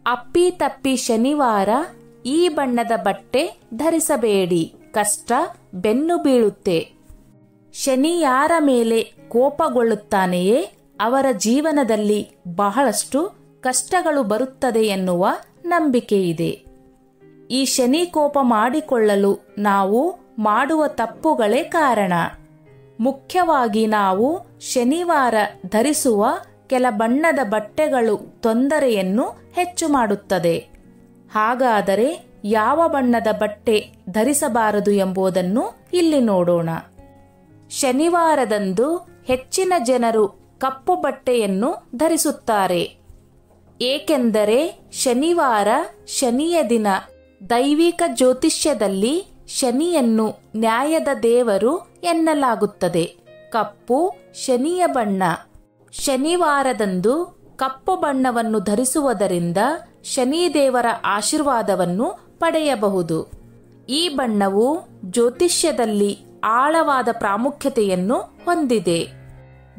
ಅಪ್ಪಿತಪ್ಪಿ ಶನಿವಾರ ಈ ಬಣ್ಣದ ಬಟ್ಟೆ ಧರಿಸಬೇಡಿ, ಕಷ್ಟ ಬೆನ್ನು ಬೀಳುತ್ತೆ. ಶನಿ ಯಾರ ಮೇಲೆ ಕೋಪಗೊಳ್ಳುತ್ತಾನೆಯೇ ಅವರ ಜೀವನದಲ್ಲಿ ಬಹಳಷ್ಟು ಕಷ್ಟಗಳು ಬರುತ್ತದೆ ಎನ್ನುವ ನಂಬಿಕೆಯಿದೆ. ಈ ಶನಿ ಕೋಪ ಮಾಡಿಕೊಳ್ಳಲು ನಾವು ಮಾಡುವ ತಪ್ಪುಗಳೇ ಕಾರಣ. ಮುಖ್ಯವಾಗಿ ನಾವು ಶನಿವಾರ ಧರಿಸುವ ಕೆಲ ಬಣ್ಣದ ಬಟ್ಟೆಗಳು ತೊಂದರೆಯನ್ನು ಹೆಚ್ಚು ಮಾಡುತ್ತದೆ. ಹಾಗಾದರೆ ಯಾವ ಬಣ್ಣದ ಬಟ್ಟೆ ಧರಿಸಬಾರದು ಎಂಬುದನ್ನು ಇಲ್ಲಿ ನೋಡೋಣ. ಶನಿವಾರದಂದು ಹೆಚ್ಚಿನ ಜನರು ಕಪ್ಪು ಬಟ್ಟೆಯನ್ನು ಧರಿಸುತ್ತಾರೆ. ಏಕೆಂದರೆ ಶನಿವಾರ ಶನಿಯ ದಿನ. ದೈವಿಕ ಜ್ಯೋತಿಷ್ಯದಲ್ಲಿ ಶನಿಯನ್ನು ನ್ಯಾಯದ ದೇವರು ಎನ್ನಲಾಗುತ್ತದೆ. ಕಪ್ಪು ಶನಿಯ ಬಣ್ಣ. ಶನಿವಾರದಂದು ಕಪ್ಪು ಬಣ್ಣವನ್ನು ಧರಿಸುವುದರಿಂದ ಶನಿದೇವರ ಆಶೀರ್ವಾದವನ್ನು ಪಡೆಯಬಹುದು. ಈ ಬಣ್ಣವು ಜ್ಯೋತಿಷ್ಯದಲ್ಲಿ ಆಳವಾದ ಪ್ರಾಮುಖ್ಯತೆಯನ್ನು ಹೊಂದಿದೆ.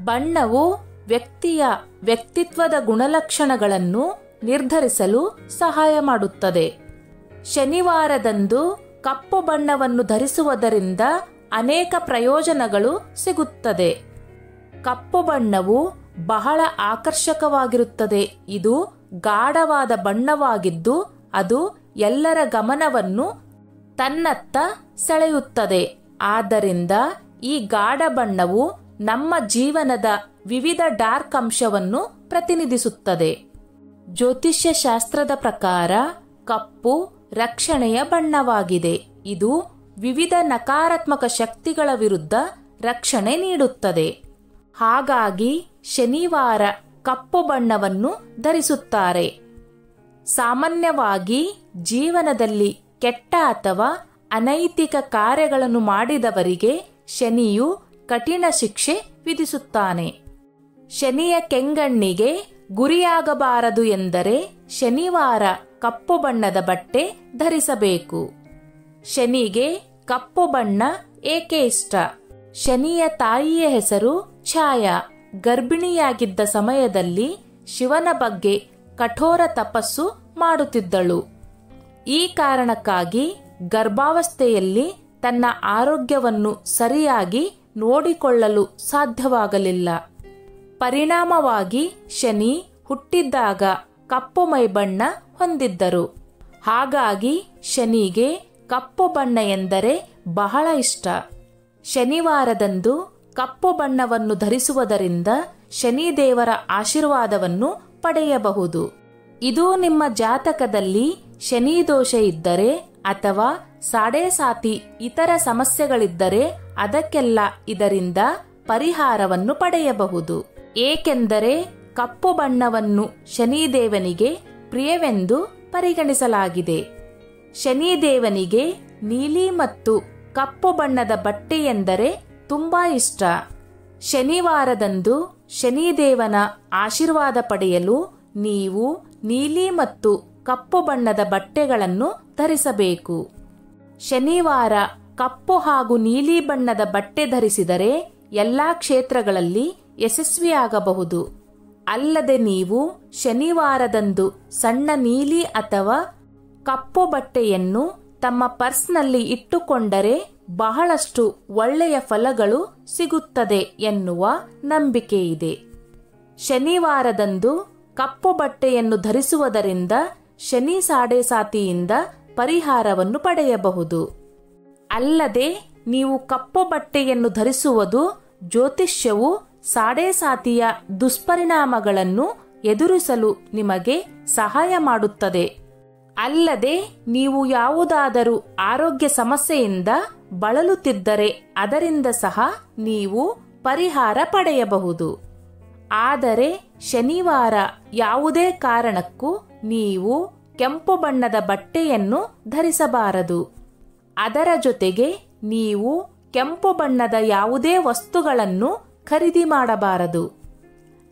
ಬಣ್ಣವು ವ್ಯಕ್ತಿಯ ವ್ಯಕ್ತಿತ್ವದ ಗುಣಲಕ್ಷಣಗಳನ್ನು ನಿರ್ಧರಿಸಲು ಸಹಾಯ ಮಾಡುತ್ತದೆ. ಶನಿವಾರದಂದು ಕಪ್ಪು ಬಣ್ಣವನ್ನು ಧರಿಸುವುದರಿಂದ ಅನೇಕ ಪ್ರಯೋಜನಗಳು ಸಿಗುತ್ತದೆ. ಕಪ್ಪು ಬಣ್ಣವು ಬಹಳ ಆಕರ್ಷಕವಾಗಿರುತ್ತದೆ. ಇದು ಗಾಢವಾದ ಬಣ್ಣವಾಗಿದ್ದು ಅದು ಎಲ್ಲರ ಗಮನವನ್ನು ತನ್ನತ್ತ ಸೆಳೆಯುತ್ತದೆ. ಆದ್ದರಿಂದ ಈ ಗಾಢ ಬಣ್ಣವು ನಮ್ಮ ಜೀವನದ ವಿವಿಧ ಡಾರ್ಕ್ ಅಂಶವನ್ನು ಪ್ರತಿನಿಧಿಸುತ್ತದೆ. ಜ್ಯೋತಿಷ್ಯ ಶಾಸ್ತ್ರದ ಪ್ರಕಾರ ಕಪ್ಪು ರಕ್ಷಣೆಯ ಬಣ್ಣವಾಗಿದೆ. ಇದು ವಿವಿಧ ನಕಾರಾತ್ಮಕ ಶಕ್ತಿಗಳ ವಿರುದ್ಧ ರಕ್ಷಣೆ ನೀಡುತ್ತದೆ. ಹಾಗಾಗಿ ಶನಿವಾರ ಕಪ್ಪು ಬಣ್ಣವನ್ನು ಧರಿಸುತ್ತಾರೆ. ಸಾಮಾನ್ಯವಾಗಿ ಜೀವನದಲ್ಲಿ ಕೆಟ್ಟ ಅಥವಾ ಅನೈತಿಕ ಕಾರ್ಯಗಳನ್ನು ಮಾಡಿದವರಿಗೆ ಶನಿಯು ಕಠಿಣ ಶಿಕ್ಷೆ ವಿಧಿಸುತ್ತಾನೆ. ಶನಿಯ ಕೆಂಗಣ್ಣಿಗೆ ಗುರಿಯಾಗಬಾರದು ಎಂದರೆ ಶನಿವಾರ ಕಪ್ಪು ಬಣ್ಣದ ಬಟ್ಟೆ ಧರಿಸಬೇಕು. ಶನಿಗೆ ಕಪ್ಪು ಬಣ್ಣ ಏಕೆ ಇಷ್ಟ? ಶನಿಯ ತಾಯಿಯ ಹೆಸರು ಛಾಯಾ. ಗರ್ಭಿಣಿಯಾಗಿದ್ದ ಸಮಯದಲ್ಲಿ ಶಿವನ ಬಗ್ಗೆ ಕಠೋರ ತಪಸ್ಸು ಮಾಡುತ್ತಿದ್ದಳು. ಈ ಕಾರಣಕ್ಕಾಗಿ ಗರ್ಭಾವಸ್ಥೆಯಲ್ಲಿ ತನ್ನ ಆರೋಗ್ಯವನ್ನು ಸರಿಯಾಗಿ ನೋಡಿಕೊಳ್ಳಲು ಸಾಧ್ಯವಾಗಲಿಲ್ಲ. ಪರಿಣಾಮವಾಗಿ ಶನಿ ಹುಟ್ಟಿದ್ದಾಗ ಕಪ್ಪು ಮೈಬಣ್ಣ ಹೊಂದಿದ್ದರು. ಹಾಗಾಗಿ ಶನಿಗೆ ಕಪ್ಪು ಬಣ್ಣ ಎಂದರೆ ಬಹಳ ಇಷ್ಟ. ಶನಿವಾರದಂದು ಕಪ್ಪು ಬಣ್ಣವನ್ನು ಧರಿಸುವುದರಿಂದ ಶನಿದೇವರ ಆಶೀರ್ವಾದವನ್ನು ಪಡೆಯಬಹುದು. ಇದು ನಿಮ್ಮ ಜಾತಕದಲ್ಲಿ ಶನಿ ದೋಷ ಇದ್ದರೆ ಅಥವಾ ಸಾಡೇಸಾತಿ ಇತರ ಸಮಸ್ಯೆಗಳಿದ್ದರೆ ಅದಕ್ಕೆಲ್ಲ ಇದರಿಂದ ಪರಿಹಾರವನ್ನು ಪಡೆಯಬಹುದು. ಏಕೆಂದರೆ ಕಪ್ಪು ಬಣ್ಣವನ್ನು ಶನಿದೇವನಿಗೆ ಪ್ರಿಯವೆಂದು ಪರಿಗಣಿಸಲಾಗಿದೆ. ಶನಿದೇವನಿಗೆ ನೀಲಿ ಮತ್ತು ಕಪ್ಪು ಬಣ್ಣದ ಬಟ್ಟೆ ಎಂದರೆ ತುಂಬಾ ಇಷ್ಟ. ಶನಿವಾರದಂದು ಶನಿದೇವನ ಆಶೀರ್ವಾದ ಪಡೆಯಲು ನೀವು ನೀಲಿ ಮತ್ತು ಕಪ್ಪು ಬಣ್ಣದ ಬಟ್ಟೆಗಳನ್ನು ಧರಿಸಬೇಕು. ಶನಿವಾರ ಕಪ್ಪು ಹಾಗೂ ನೀಲಿ ಬಣ್ಣದ ಬಟ್ಟೆ ಧರಿಸಿದರೆ ಎಲ್ಲಾ ಕ್ಷೇತ್ರಗಳಲ್ಲಿ ಯಶಸ್ವಿಯಾಗಬಹುದು. ಅಲ್ಲದೆ ನೀವು ಶನಿವಾರದಂದು ಸಣ್ಣ ನೀಲಿ ಅಥವಾ ಕಪ್ಪು ಬಟ್ಟೆಯನ್ನು ತಮ್ಮ ಪರ್ಸ್ನಲ್ಲಿ ಇಟ್ಟುಕೊಂಡರೆ ಬಹಳಷ್ಟು ಒಳ್ಳೆಯ ಫಲಗಳು ಸಿಗುತ್ತದೆ ಎನ್ನುವ ನಂಬಿಕೆಯಿದೆ. ಶನಿವಾರದಂದು ಕಪ್ಪು ಬಟ್ಟೆಯನ್ನು ಧರಿಸುವುದರಿಂದ ಶನಿ ಸಾಡೇಸಾತಿಯಿಂದ ಪರಿಹಾರವನ್ನು ಪಡೆಯಬಹುದು. ಅಲ್ಲದೆ ನೀವು ಕಪ್ಪು ಬಟ್ಟೆಯನ್ನು ಧರಿಸುವುದು ಜ್ಯೋತಿಷ್ಯವು ಸಾಡೇಸಾತಿಯ ದುಷ್ಪರಿಣಾಮಗಳನ್ನು ಎದುರಿಸಲು ನಿಮಗೆ ಸಹಾಯ ಮಾಡುತ್ತದೆ. ಅಲ್ಲದೆ ನೀವು ಯಾವುದಾದರೂ ಆರೋಗ್ಯ ಸಮಸ್ಯೆಯಿಂದ ಬಳಲುತ್ತಿದ್ದರೆ ಅದರಿಂದ ಸಹ ನೀವು ಪರಿಹಾರ ಪಡೆಯಬಹುದು. ಆದರೆ ಶನಿವಾರ ಯಾವುದೇ ಕಾರಣಕ್ಕೂ ನೀವು ಕೆಂಪು ಬಣ್ಣದ ಬಟ್ಟೆಯನ್ನು ಧರಿಸಬಾರದು. ಅದರ ಜೊತೆಗೆ ನೀವು ಕೆಂಪು ಬಣ್ಣದ ಯಾವುದೇ ವಸ್ತುಗಳನ್ನು ಖರೀದಿ ಮಾಡಬಾರದು.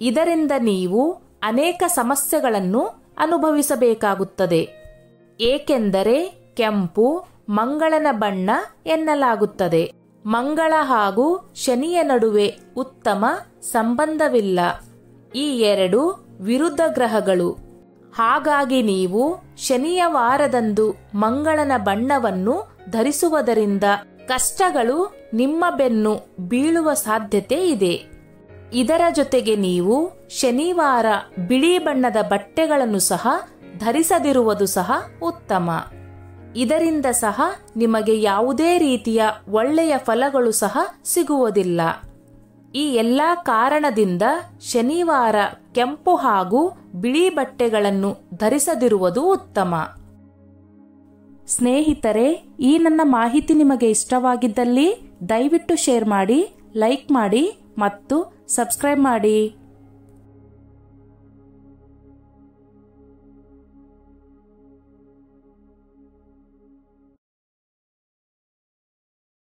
ಇದರಿಂದ ನೀವು ಅನೇಕ ಸಮಸ್ಯೆಗಳನ್ನು ಅನುಭವಿಸಬೇಕಾಗುತ್ತದೆ. ಏಕೆಂದರೆ ಕೆಂಪು ಮಂಗಳನ ಬಣ್ಣ ಎನ್ನಲಾಗುತ್ತದೆ. ಮಂಗಳ ಹಾಗೂ ಶನಿಯ ನಡುವೆ ಉತ್ತಮ ಸಂಬಂಧವಿಲ್ಲ. ಈ ಎರಡು ವಿರುದ್ಧ ಗ್ರಹಗಳು. ಹಾಗಾಗಿ ನೀವು ಶನಿಯ ವಾರದಂದು ಮಂಗಳನ ಬಣ್ಣವನ್ನು ಧರಿಸುವುದರಿಂದ ಕಷ್ಟಗಳು ನಿಮ್ಮ ಬೆನ್ನು ಬೀಳುವ ಸಾಧ್ಯತೆ ಇದೆ. ಇದರ ಜೊತೆಗೆ ನೀವು ಶನಿವಾರ ಬಿಳಿ ಬಣ್ಣದ ಬಟ್ಟೆಗಳನ್ನು ಸಹ ಧರಿಸದಿರುವುದು ಸಹ ಉತ್ತಮ. ಇದರಿಂದ ಸಹ ನಿಮಗೆ ಯಾವುದೇ ರೀತಿಯ ಒಳ್ಳೆಯ ಫಲಗಳು ಸಹ ಸಿಗುವುದಿಲ್ಲ. ಈ ಎಲ್ಲಾ ಕಾರಣದಿಂದ ಶನಿವಾರ ಕೆಂಪು ಹಾಗೂ ಬಿಳಿ ಬಟ್ಟೆಗಳನ್ನು ಧರಿಸದಿರುವುದು ಉತ್ತಮ. ಸ್ನೇಹಿತರೆ, ಈ ನನ್ನ ಮಾಹಿತಿ ನಿಮಗೆ ಇಷ್ಟವಾಗಿದ್ದಲ್ಲಿ ದಯವಿಟ್ಟು ಶೇರ್ ಮಾಡಿ, ಲೈಕ್ ಮಾಡಿ ಮತ್ತು ಸಬ್ಸ್ಕ್ರೈಬ್ ಮಾಡಿ.